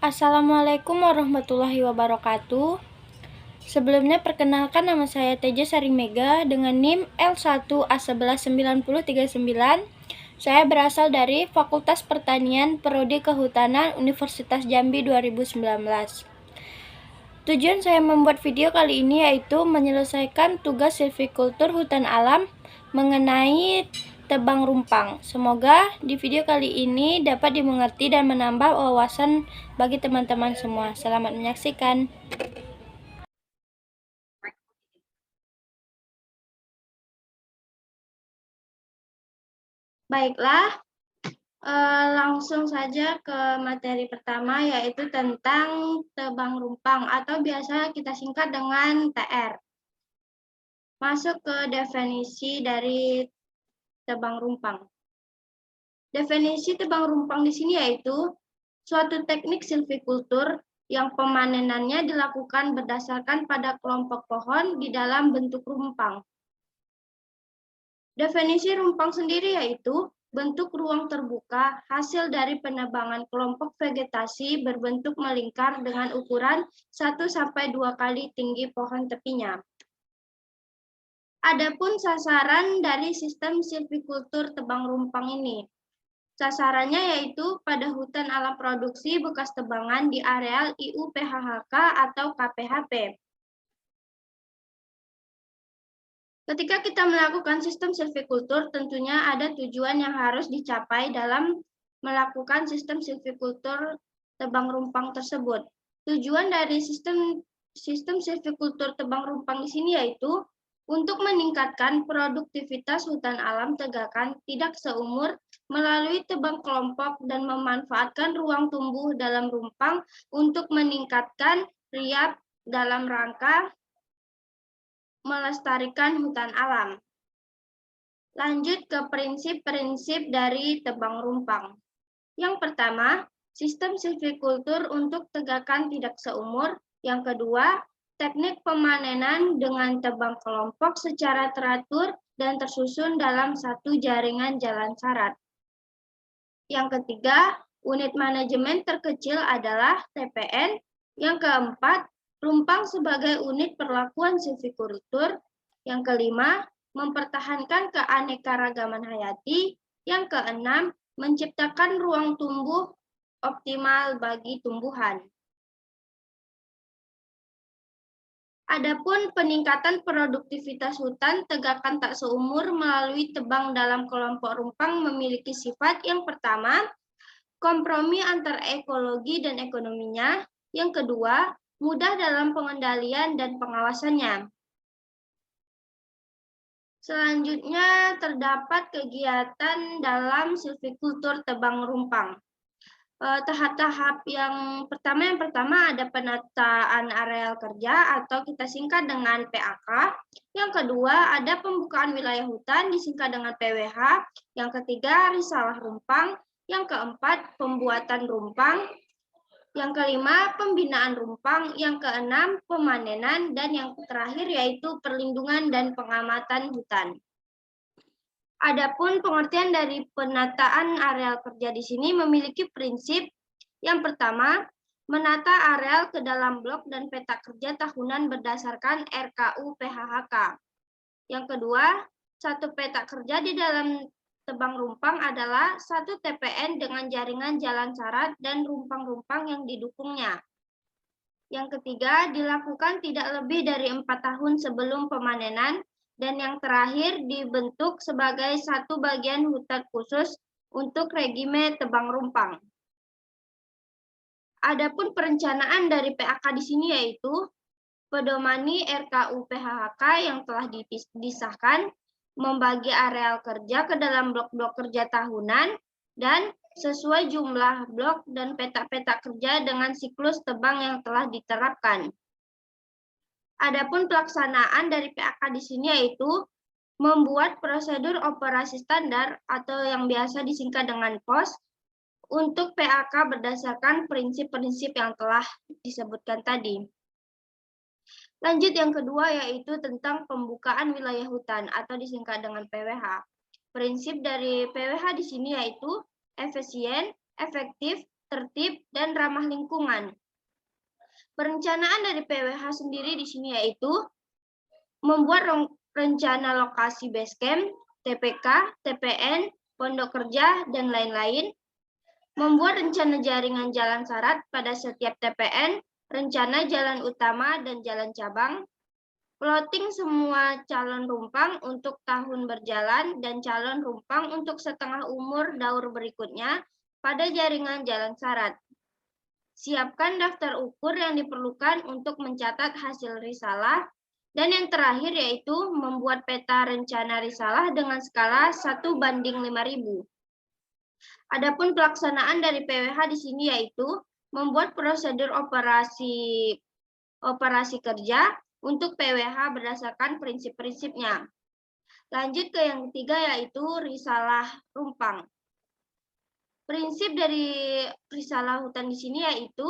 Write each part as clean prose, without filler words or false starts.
Assalamualaikum warahmatullahi wabarakatuh. Sebelumnya perkenalkan, nama saya Teja Sarimega dengan NIM L1A119039. Saya berasal dari Fakultas Pertanian Prodi Kehutanan Universitas Jambi 2019. Tujuan saya membuat video kali ini yaitu menyelesaikan tugas silvikultur hutan alam mengenai tebang rumpang. Semoga di video kali ini dapat dimengerti dan menambah wawasan bagi teman-teman semua. Selamat menyaksikan. Baiklah, langsung saja ke materi pertama, yaitu tentang tebang rumpang atau biasa kita singkat dengan TR. Masuk ke definisi dari tebang rumpang. Definisi tebang rumpang di sini yaitu suatu teknik silvikultur yang pemanenannya dilakukan berdasarkan pada kelompok pohon di dalam bentuk rumpang. Definisi rumpang sendiri yaitu bentuk ruang terbuka hasil dari penebangan kelompok vegetasi berbentuk melingkar dengan ukuran 1-2 kali tinggi pohon tepinya. Adapun sasaran dari sistem silvikultur tebang rumpang ini. Sasarannya yaitu pada hutan alam produksi bekas tebangan di areal IUPHHK atau KPHP. Ketika kita melakukan sistem silvikultur, tentunya ada tujuan yang harus dicapai dalam melakukan sistem silvikultur tebang rumpang tersebut. Tujuan dari sistem silvikultur tebang rumpang di sini yaitu untuk meningkatkan produktivitas hutan alam tegakan tidak seumur melalui tebang kelompok dan memanfaatkan ruang tumbuh dalam rumpang untuk meningkatkan riap dalam rangka melestarikan hutan alam. Lanjut ke prinsip-prinsip dari tebang rumpang. Yang pertama, sistem silvikultur untuk tegakan tidak seumur. Yang kedua, teknik pemanenan dengan tebang kelompok secara teratur dan tersusun dalam satu jaringan jalan syarat. Yang ketiga, unit manajemen terkecil adalah TPN. Yang keempat, rumpang sebagai unit perlakuan silvikultur. Yang kelima, mempertahankan keanekaragaman hayati. Yang keenam, menciptakan ruang tumbuh optimal bagi tumbuhan. Adapun peningkatan produktivitas hutan tegakan tak seumur melalui tebang dalam kelompok rumpang memiliki sifat yang pertama, kompromi antara ekologi dan ekonominya. Yang kedua, mudah dalam pengendalian dan pengawasannya. Selanjutnya, terdapat kegiatan dalam silvikultur tebang rumpang. Tahap-tahap yang pertama ada penataan areal kerja atau kita singkat dengan PAK. Yang kedua ada pembukaan wilayah hutan disingkat dengan PWH. Yang ketiga risalah rumpang. Yang keempat pembuatan rumpang. Yang kelima pembinaan rumpang. Yang keenam pemanenan dan yang terakhir yaitu perlindungan dan pengamatan hutan. Adapun pengertian dari penataan areal kerja di sini memiliki prinsip yang pertama, menata areal ke dalam blok dan peta kerja tahunan berdasarkan RKU PHHK. Yang kedua, satu peta kerja di dalam tebang rumpang adalah satu TPN dengan jaringan jalan syarat dan rumpang-rumpang yang didukungnya. Yang ketiga, dilakukan tidak lebih dari 4 tahun sebelum pemanenan. Dan yang terakhir dibentuk sebagai satu bagian hutan khusus untuk regime tebang rumpang. Adapun perencanaan dari PAK di sini yaitu pedomani RKU PHHK yang telah disahkan, membagi areal kerja ke dalam blok-blok kerja tahunan dan sesuai jumlah blok dan peta-peta kerja dengan siklus tebang yang telah diterapkan. Adapun pelaksanaan dari PAK di sini yaitu membuat prosedur operasi standar atau yang biasa disingkat dengan POS untuk PAK berdasarkan prinsip-prinsip yang telah disebutkan tadi. Lanjut yang kedua yaitu tentang pembukaan wilayah hutan atau disingkat dengan PWH. Prinsip dari PWH di sini yaitu efisien, efektif, tertib, dan dan ramah lingkungan. Perencanaan dari PWH sendiri di sini yaitu membuat rencana lokasi base camp, TPK, TPN, pondok kerja, dan lain-lain, membuat rencana jaringan jalan syarat pada setiap TPN, rencana jalan utama dan jalan cabang, plotting semua calon rumpang untuk tahun berjalan dan calon rumpang untuk setengah umur daur berikutnya pada jaringan jalan syarat. Siapkan daftar ukur yang diperlukan untuk mencatat hasil risalah. Dan yang terakhir yaitu membuat peta rencana risalah dengan skala 1:5000. Adapun pelaksanaan dari PWH di sini yaitu membuat prosedur operasi kerja untuk PWH berdasarkan prinsip-prinsipnya. Lanjut ke yang ketiga yaitu risalah rumpang. Prinsip dari risalah hutan di sini yaitu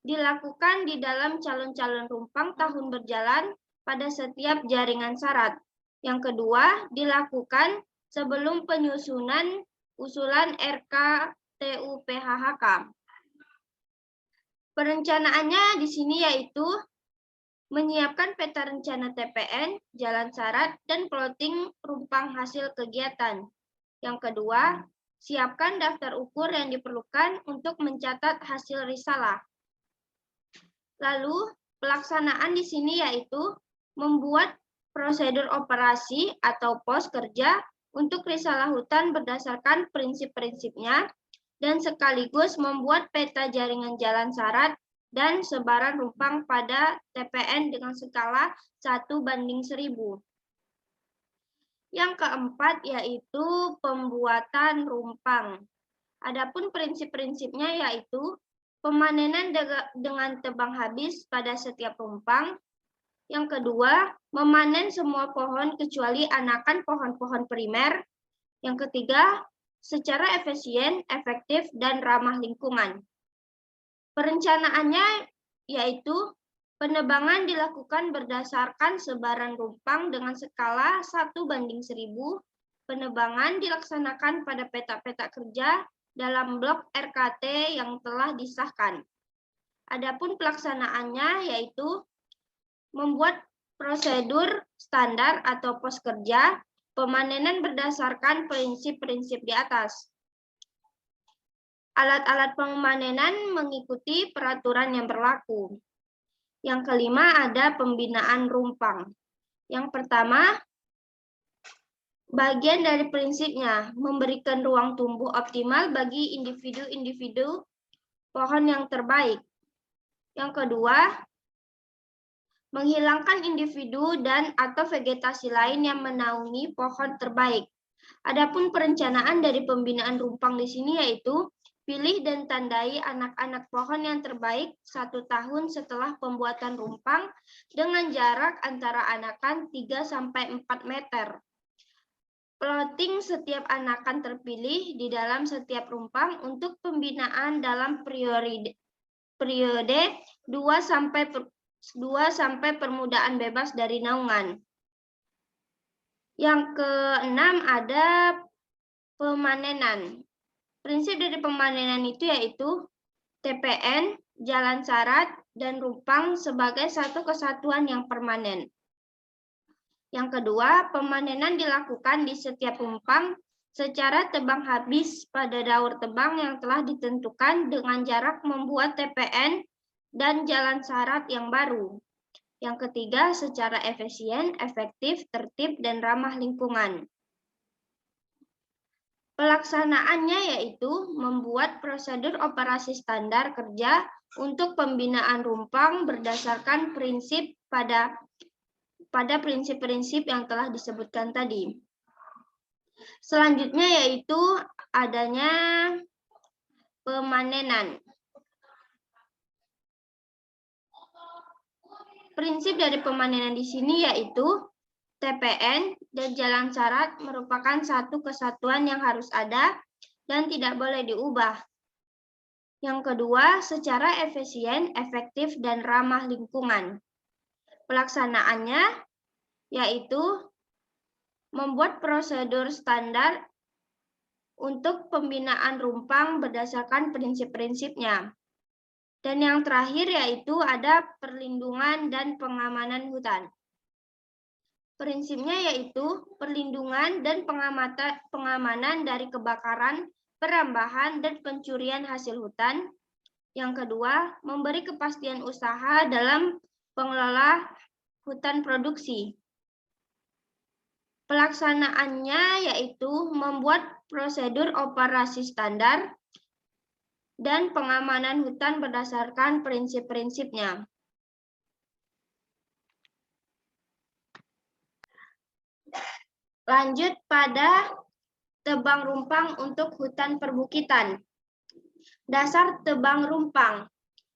dilakukan di dalam calon-calon rumpang tahun berjalan pada setiap jaringan syarat. Yang kedua, dilakukan sebelum penyusunan usulan RKTUPHHK. Perencanaannya di sini yaitu menyiapkan peta rencana TPN, jalan syarat, dan plotting rumpang hasil kegiatan. Yang kedua, siapkan daftar ukur yang diperlukan untuk mencatat hasil risalah. Lalu, pelaksanaan di sini yaitu membuat prosedur operasi atau pos kerja untuk risalah hutan berdasarkan prinsip-prinsipnya dan sekaligus membuat peta jaringan jalan syarat dan sebaran rumpang pada TPN dengan skala 1:1000. Yang keempat yaitu pembuatan rumpang. Adapun prinsip-prinsipnya yaitu pemanenan dengan tebang habis pada setiap rumpang. Yang kedua, memanen semua pohon kecuali anakan pohon-pohon primer. Yang ketiga, secara efisien, efektif, dan ramah lingkungan. Perencanaannya yaitu penebangan dilakukan berdasarkan sebaran rumpang dengan skala 1:1000. Penebangan dilaksanakan pada peta-peta kerja dalam blok RKT yang telah disahkan. Adapun pelaksanaannya yaitu membuat prosedur standar atau pos kerja pemanenan berdasarkan prinsip-prinsip di atas. Alat-alat pemanenan mengikuti peraturan yang berlaku. Yang kelima ada pembinaan rumpang. Yang pertama, bagian dari prinsipnya memberikan ruang tumbuh optimal bagi individu-individu pohon yang terbaik. Yang kedua, menghilangkan individu dan atau vegetasi lain yang menaungi pohon terbaik. Adapun perencanaan dari pembinaan rumpang di sini yaitu pilih dan tandai anak-anak pohon yang terbaik 1 tahun setelah pembuatan rumpang dengan jarak antara anakan 3-4 meter. Plotting setiap anakan terpilih di dalam setiap rumpang untuk pembinaan dalam periode 2 sampai permudaan bebas dari naungan. Yang keenam ada pemanenan. Prinsip dari pemanenan itu yaitu TPN, jalan syarat, dan rumpang sebagai satu kesatuan yang permanen. Yang kedua, pemanenan dilakukan di setiap rumpang secara tebang habis pada daur tebang yang telah ditentukan dengan jarak membuat TPN dan jalan syarat yang baru. Yang ketiga, secara efisien, efektif, tertib, dan ramah lingkungan. Pelaksanaannya yaitu membuat prosedur operasi standar kerja untuk pembinaan rumpang berdasarkan prinsip pada prinsip-prinsip yang telah disebutkan tadi. Selanjutnya yaitu adanya pemanenan. Prinsip dari pemanenan di sini yaitu TPN dan jalan syarat merupakan satu kesatuan yang harus ada dan tidak boleh diubah. Yang kedua, secara efisien, efektif, dan ramah lingkungan. Pelaksanaannya yaitu membuat prosedur standar untuk pembinaan rumpang berdasarkan prinsip-prinsipnya. Dan yang terakhir yaitu ada perlindungan dan pengamanan hutan. Prinsipnya yaitu perlindungan dan pengamanan dari kebakaran, perambahan, dan pencurian hasil hutan. Yang kedua, memberi kepastian usaha dalam pengelola hutan produksi. Pelaksanaannya yaitu membuat prosedur operasi standar dan pengamanan hutan berdasarkan prinsip-prinsipnya. Lanjut pada tebang rumpang untuk hutan perbukitan. Dasar tebang rumpang.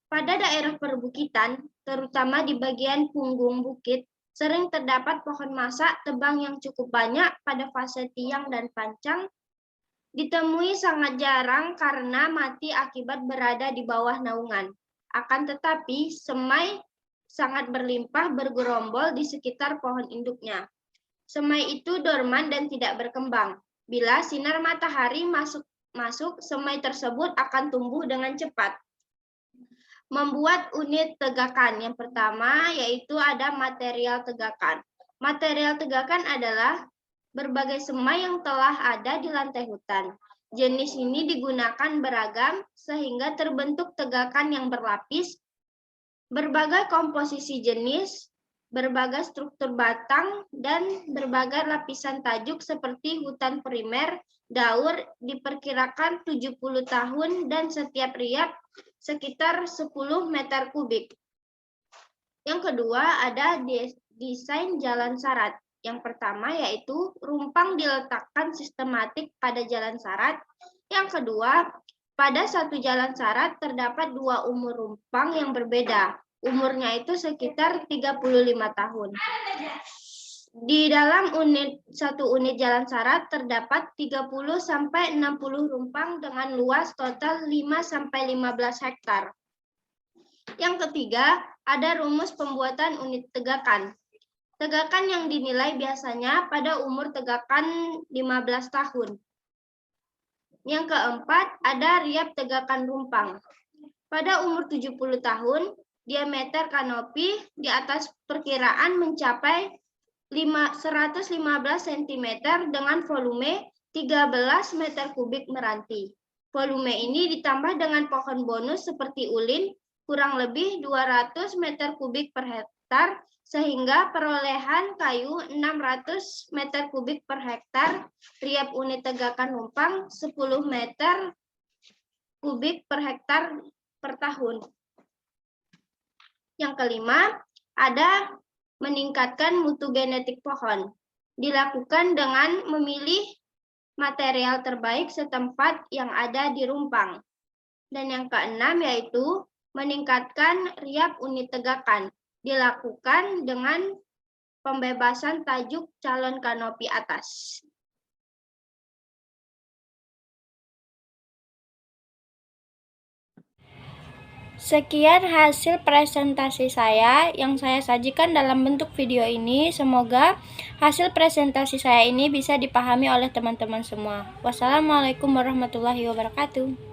Pada daerah perbukitan, terutama di bagian punggung bukit, sering terdapat pohon masak tebang yang cukup banyak pada fase tiang dan pancang. Ditemui sangat jarang karena mati akibat berada di bawah naungan. Akan tetapi, semai sangat berlimpah bergerombol di sekitar pohon induknya. Semai itu dorman dan tidak berkembang. Bila sinar matahari masuk, semai tersebut akan tumbuh dengan cepat. Membuat unit tegakan. Yang pertama yaitu ada material tegakan. Material tegakan adalah berbagai semai yang telah ada di lantai hutan. Jenis ini digunakan beragam sehingga terbentuk tegakan yang berlapis, berbagai komposisi jenis, berbagai struktur batang, dan berbagai lapisan tajuk seperti hutan primer, daur diperkirakan 70 tahun dan setiap riap sekitar 10 meter kubik. Yang kedua ada desain jalan sarat. Yang pertama yaitu rumpang diletakkan sistematik pada jalan sarat. Yang kedua, pada satu jalan sarat terdapat dua umur rumpang yang berbeda. Umurnya itu sekitar 35 tahun. Di dalam satu unit jalan sarat terdapat 30-60 rumpang dengan luas total 5-15 hektar. Yang ketiga, ada rumus pembuatan unit tegakan. Tegakan yang dinilai biasanya pada umur tegakan 15 tahun. Yang keempat, ada riap tegakan rumpang. Pada umur 70 tahun, diameter kanopi di atas perkiraan mencapai 115 cm dengan volume 13 meter kubik meranti. Volume ini ditambah dengan pohon bonus seperti ulin, kurang lebih 200 meter kubik per hektar, sehingga perolehan kayu 600 meter kubik per hektar, riap unit tegakan rumpang 10 meter kubik per hektar per tahun. Yang kelima, ada meningkatkan mutu genetik pohon. Dilakukan dengan memilih material terbaik setempat yang ada di rumpang. Dan yang keenam yaitu meningkatkan riap unit tegakan. Dilakukan dengan pembebasan tajuk calon kanopi atas. Sekian hasil presentasi saya yang saya sajikan dalam bentuk video ini. Semoga hasil presentasi saya ini bisa dipahami oleh teman-teman semua. Wassalamualaikum warahmatullahi wabarakatuh.